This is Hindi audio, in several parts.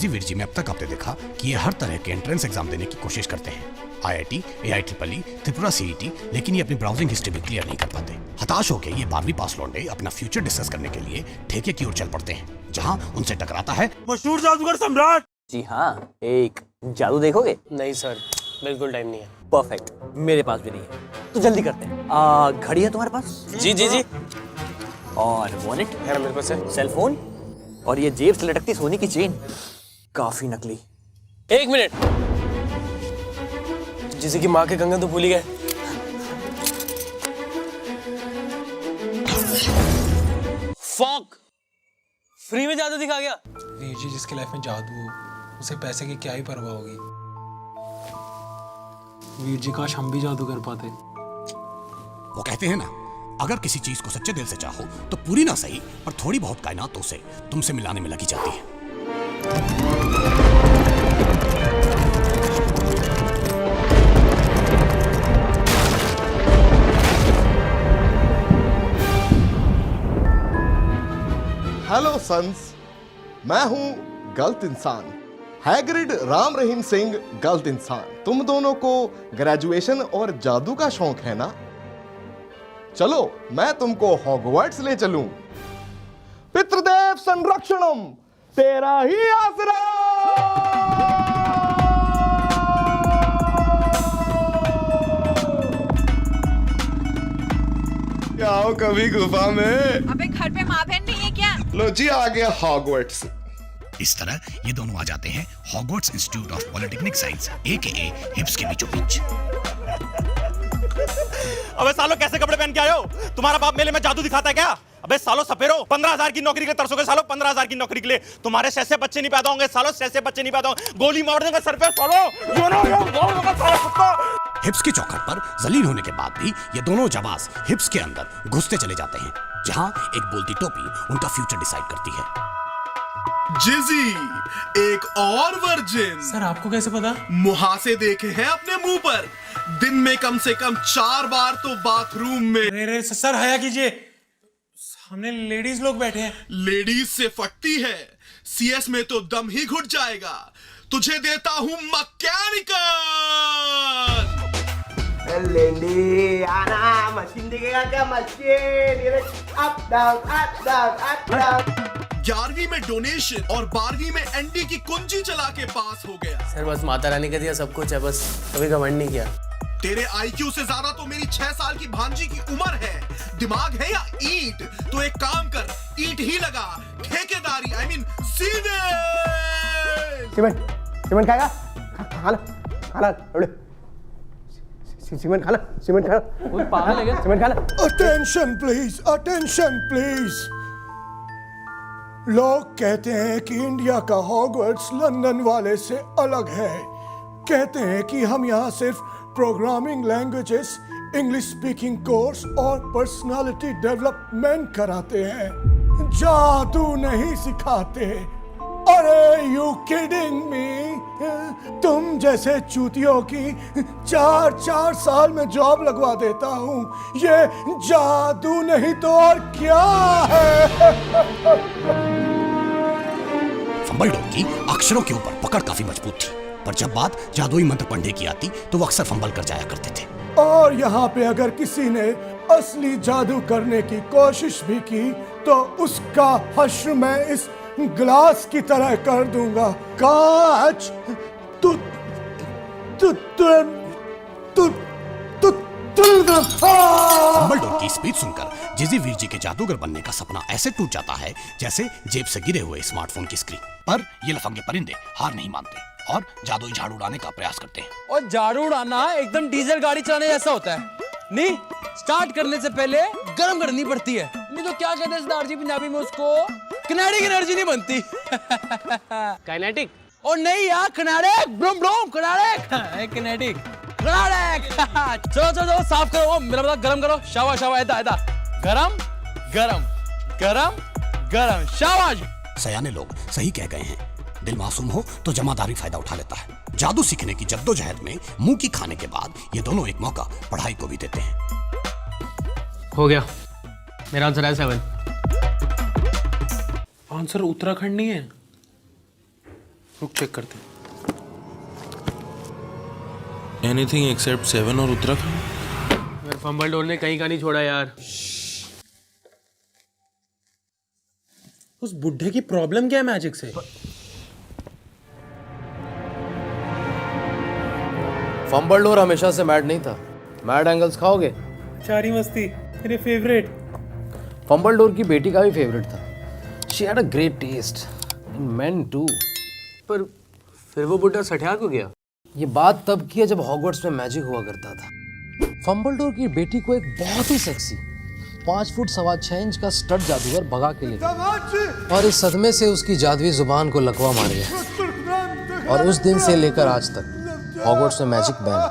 जिसी वीरजी में अब तक आपने देखा कि ये हर तरह के एंट्रेंस एग्जाम देने की कोशिश करते हैं, IIT, AIEEE, त्रिपुरा CET, लेकिन ये अपनी ब्राउजिंग हिस्ट्री भी क्लियर नहीं कर पाते। हताश होकर ये 12वीं पास लौंडे अपना फ्यूचर डिस्कस करने के लिए ठेके की ओर चल पड़ते हैं, जहां उनसे टकराता है मशहूर जादूगर सम्राट। जी हाँ, एक जादू देखोगे? नहीं सर, बिल्कुल टाइम नहीं है। परफेक्ट, मेरे पास भी नहीं है, तो जल्दी करते हैं। घड़ी है तुम्हारे पास? जी जी जी। और वॉलेट है मेरे पास है। सेल फोन और ये जेब से लटकती सोने की चेन, काफी नकली। 1 मिनट, जिसे की माँ के कंगन तो भूल ही गए। फक, फ्री में जादू दिखा गया। वीर जी, जिसके लाइफ में जादू हो उसे पैसे की क्या ही परवाह होगी। वीर जी, काश हम भी जादू कर पाते। वो कहते हैं ना, अगर किसी चीज को सच्चे दिल से चाहो तो पूरी ना सही पर थोड़ी बहुत कायनात तो उसे तुमसे मिलाने में लगी जाती है। हेलो सन्स, मैं हूं गलत इंसान, हैग्रिड राम रहीम सिंह गलत इंसान। तुम दोनों को ग्रेजुएशन और जादू का शौक है ना? चलो मैं तुमको हॉगवर्ट्स ले चलूं। पितृदेव संरक्षणम, तेरा ही आसरा। आओ कभी गुफा में। अबे घर पे माँ बहन नहीं है क्या? लो जी, आ गया हॉगवर्ट्स। इस तरह ये दोनों आ जाते हैं Hogwarts institute of polytechnic science AKA हिप्स के बीचों बीच। अबे सालो, कैसे कपड़े पहन के आए हो? तुम्हारा बाप मेले में जादू दिखाता है क्या? अबे सालो सपेरो, 15,000 की नौकरी के लिए तरसोगे सालो, 15,000 की नौकरी के लिए। तुम्हारे सैसे बच्चे नहीं पैदा होंगे सालो, सैसे बच्चे नहीं पैदा होंगे। गोली मार देंगे सर पे सालो। हिप्स की चौखट पर जलील होने के बाद भी ये दोनों जवास हिप्स के अंदर घुसते चले जाते हैं, जहां एक बोलती टोपी उनका फ्यूचर डिसाइड करती है। जिजी, एक और वर्जिन। सर, आपको कैसे पता? मुहासे देखे हैं अपने मुंह पर। दिन में कम से कम 4 बार तो बाथरूम में। अरे सर, हया कीजिए, सामने लेडीज लोग बैठे हैं। लेडीज से फटती है, CS में तो दम ही घुट जाएगा। तुझे देता हूं मैकेनिकल। लेंडी आना, मशीन दिखेगा क्या? Machine up down. 11वीं में डोनेशन और 12वीं में ND की कुंजी चला के पास हो गया। सर बस माता रानी का दिया सब कुछ है, बस कभी घमंड नहीं किया। तेरे IQ से ज्यादा तो मेरी 6 साल की भांजी की उम्र है। दिमाग है या ईंट? तो एक काम कर, ईंट ही लगा। ठेकेदारी, I mean सीमेंट। सीमेंट खाएगा? खाना सीमेंट खाना, सीमेंट खाना। वो पागल है क्या? सीमेंट खाना। Attention please, attention please. लोग कहते हैं कि इंडिया का हॉगवर्ट्स लंदन वाले से अलग है। कहते हैं कि हम यहाँ सिर्फ programming languages, English speaking course और पर्सनालिटी डेवलपमेंट कराते हैं, जादू नहीं सिखाते। अरे यू किडिंग मी? तुम जैसे चूतियों की 4 साल में जॉब लगवा देता हूँ। ये जादू नहीं तो और क्या है? फंबलडोर की अक्षरों के ऊपर पकड़ काफी मजबूत थी, पर जब बात जादुई मंत्र पढ़ने की आती तो वो अक्सर फंबल कर जाया करते थे। और यहाँ पे अगर किसी ने असली जादू करने की कोशिश भी की तो उसका हश्र मैं इस ग्लास की तरह कर दूंगा। कांच। फंबलडोर की स्पीच सुनकर जिजी वीर जी के जादूगर बनने का सपना ऐसे टूट जाता है जैसे जेब से गिरे हुए स्मार्टफोन की स्क्रीन। पर ये लफंगे परिंदे हार नहीं मानते और जादुई झाड़ू उड़ाने का प्रयास करते हैं। और झाड़ू उड़ाना एकदम डीजल गाड़ी चलाने जैसा होता है। नहीं, स्टार्ट करने से पहले गर्म करनी पड़ती है, नहीं तो क्या कहते हैं सरदार जी पंजाबी में उसको? किनेटिक एनर्जी नहीं बनती। काइनेटिक? और नहीं यार, किनेटिक, ब्रूम ब्रूम, किनेटिक, किनेटिक, किनेटिक। चलो साफ करो, मेरा मतलब गरम करो। शाबाश शाबाश, ऐदा गरम गरम गरम गरम, शाबाश। सयाने लोग सही कह गए हैं, दिल मासूम हो तो जमादारी फायदा उठा लेता है। जादू सीखने की जद्दोजहद में मुंह की खाने के बाद ये दोनों एक मौका पढ़ाई को भी देते हैं। हो गया, मेरा आंसर है 7। आंसर उत्तराखंड नहीं है? रुक चेक करते हैं। एनीथिंग एक्सेप्ट 7 और उत्तराखंड। यार फंबलडोर ने कहीं का नहीं छोड़ा यार। उस बुढ़े की प्रॉब्लम क्या है मैजिक से? फंबलडोर हमेशा से मैड नहीं था। मैड एंगल्स खाओगे? चारी मस्ती मेरे फेवरेट। फंबलडोर की बेटी का भी फेवरेट था। She had a great taste in men too. पर फिर वो बुढ़ा सठिया क्यों गया? ये बात तब की है जब हॉगवर्ट्स में मैजिक हुआ करता था। फंबलडोर की बेटी को एक बहुत ही सेक्सी 5 फुट 6.25 इंच का स्टड जादूगर भगा के ले गया और इस सदमे से उसकी जादुई जुबान को लकवा मार गया। और उस दिन से लेकर आज तक हॉगवर्ट्स में मैजिक बैन है।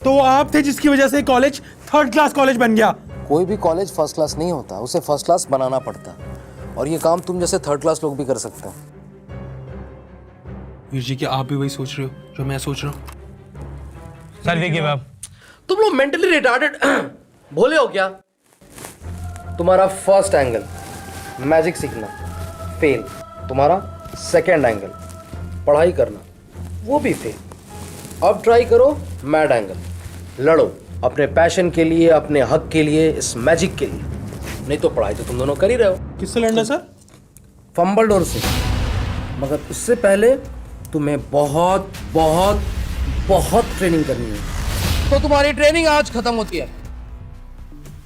तो वो आप थे जिसकी वजह से कॉलेज 3rd क्लास कॉलेज बन गया। कोई भी कॉलेज फर्स्ट क्लास नहीं होता, उसे फर्स्ट क्लास बनाना पड़ता है। और ये काम तुम जैसे 3rd क्लास लोग भी कर सकते हैं। वीर जी, क्या आप भी वही सोच रहे हो जो मैं सोच रहा हूँ? Sir we give up. तुम लोग मेंटली रिटार्डेड भोले हो क्या? तुम्हारा फर्स्ट एंगल मैजिक सीखना फेल, तुम्हारा सेकंड एंगल पढ़ाई करना वो भी फेल। अब ट्राई करो मैड एंगल, लड़ो अपने पैशन के लिए, अपने हक के लिए, इस मैजिक के लिए। नहीं तो पढ़ाई तो तुम दोनों कर ही रहे हो। किससे लड़ना सर? फंबलडोर से। मगर उससे पहले तुम्हें बहुत बहुत बहुत ट्रेनिंग करनी है। तो तुम्हारी ट्रेनिंग आज खत्म होती है।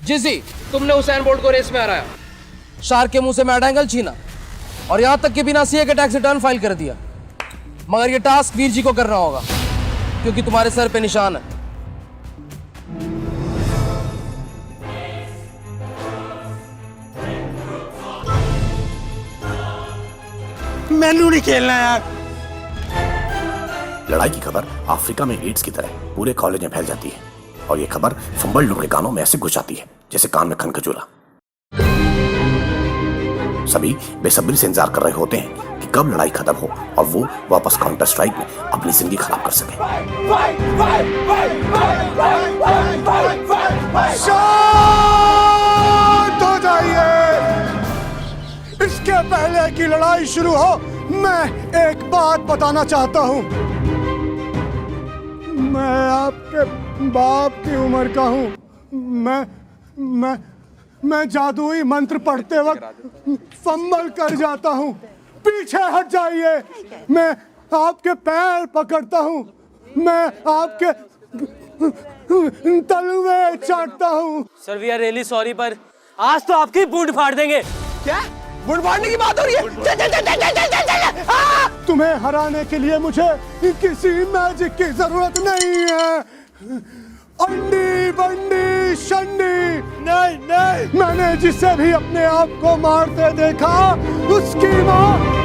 जिसी तुमने हुसैन बोल्ट को रेस में हराया, शार्क के मुंह से मैड एंगल छीना और यहां तक कि बिना सीए के टैक्स रिटर्न फाइल कर दिया। मगर ये टास्क वीर जी को करना होगा क्योंकि तुम्हारे सर पे निशान है। मैनू नहीं खेलना यार। लड़ाई की खबर अफ्रीका में एड्स की तरह पूरे कॉलेज में फैल जाती है और ये खबर फंबलडोर के कानों में ऐसे घुस जाती है जैसे कान में खनखजूरा। सभी बेसब्री से इंतजार कर रहे होते हैं कि कब लड़ाई खत्म हो और वो वापस काउंटर स्ट्राइक में अपनी जिंदगी खराब कर सके। शांत हो जाइए। इसके पहले कि लड़ाई शुरू हो, मैं एक बात बताना चाहता हूं। मैं आपके बाप की उम्र का हूं। मैं जादुई मंत्र पढ़ते वक्त फंबल कर जाता हूं। पीछे हट जाइए। मैं आपके पैर पकड़ता हूं। मैं आपके तलवे चाटता हूं। Sir we are really sorry पर आज तो आपकी बूंद फाड़ देंगे। क्या बुढ़ फाड़ने की बात हो रही है? चल चल चल चल चल चल चल। तुम्हें हराने के लिए मुझे किसी मैजिक की जरूरत नहीं है। अंडी बंडी शंडी नहीं नहीं। मैंने जिसे भी अपने आप को मारते देखा उसकी माँ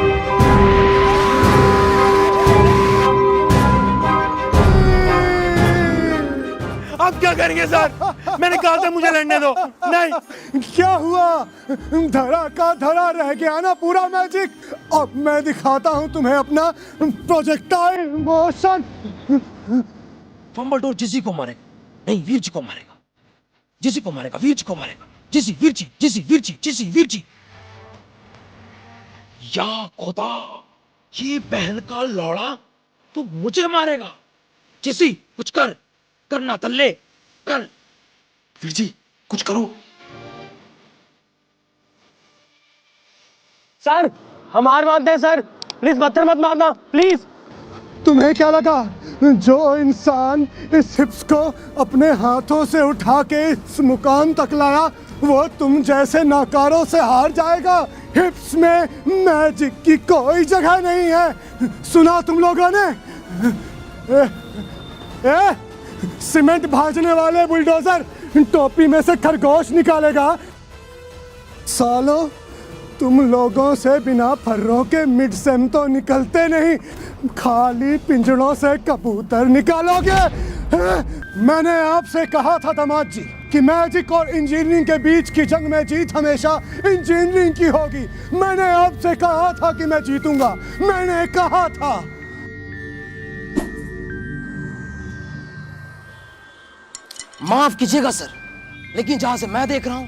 अब क्या करेंगे सर? मैंने कहा था मुझे लड़ने दो। नहीं। क्या हुआ? धरा का धरा रह गया ना पूरा मैजिक। अब मैं दिखाता हूँ तुम्हें अपना प्रोजेक्टाइल मोशन। फंबलडोर जिसी को मारेगा, नहीं वीर जी को मारेगा। जिसी को मारेगा वीर जी को मारेगा। जिसी वीर जी, जिसी वीर जी, जिसी वीर जी। या खुदा, ये बहन का लौड़ा तो मुझे मारेगा। जिसी कुछ कर, करना तल्ले कर। वीर जी कुछ करो। सर हम हार मानते हैं सर, प्लीज पत्थर मत मारना प्लीज। तुम्हें क्या लगा जो इंसान इस हिप्स को अपने हाथों से उठा के इस मुकाम तक लाया वो तुम जैसे नाकारों से हार जाएगा? हिप्स में मैजिक की कोई जगह नहीं है। सुना तुम लोगों ने? सीमेंट भाजने वाले बुलडोजर टोपी में से खरगोश निकालेगा। सालो तुम लोगों से बिना फर्रों के मिड सेम तो निकलते नहीं, खाली पिंजड़ों से कबूतर निकालोगे। मैंने आपसे कहा था दामाद जी कि मैजिक और इंजीनियरिंग के बीच की जंग में जीत हमेशा इंजीनियरिंग की होगी। मैंने आपसे कहा था कि मैं जीतूंगा, मैंने कहा था। माफ कीजिएगा सर, लेकिन जहां से मैं देख रहा हूं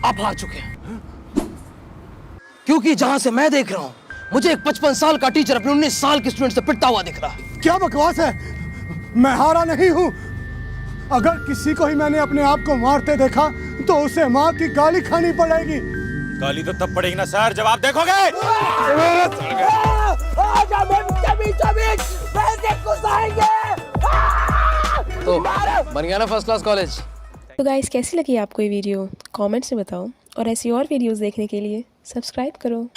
आप हार चुके हैं। क्योंकि जहां से मैं देख रहा हूं, मुझे एक 55 साल का टीचर अपने 19 साल के स्टूडेंट से पिटता हुआ दिख रहा है। क्या बकवास है, मैं हारा नहीं हूं। अगर किसी को ही मैंने अपने आप को मारते देखा तो उसे माँ की गाली खानी पड़ेगी। गाली तो तब पड़ेगी ना सर जब आप देखोगे। तो बन गया ना फर्स्ट क्लास कॉलेज। तो गाइस कैसी लगी आपको ये वीडियो कमेंट्स में बताओ और ऐसी और वीडियोस देखने के लिए सब्सक्राइब करो।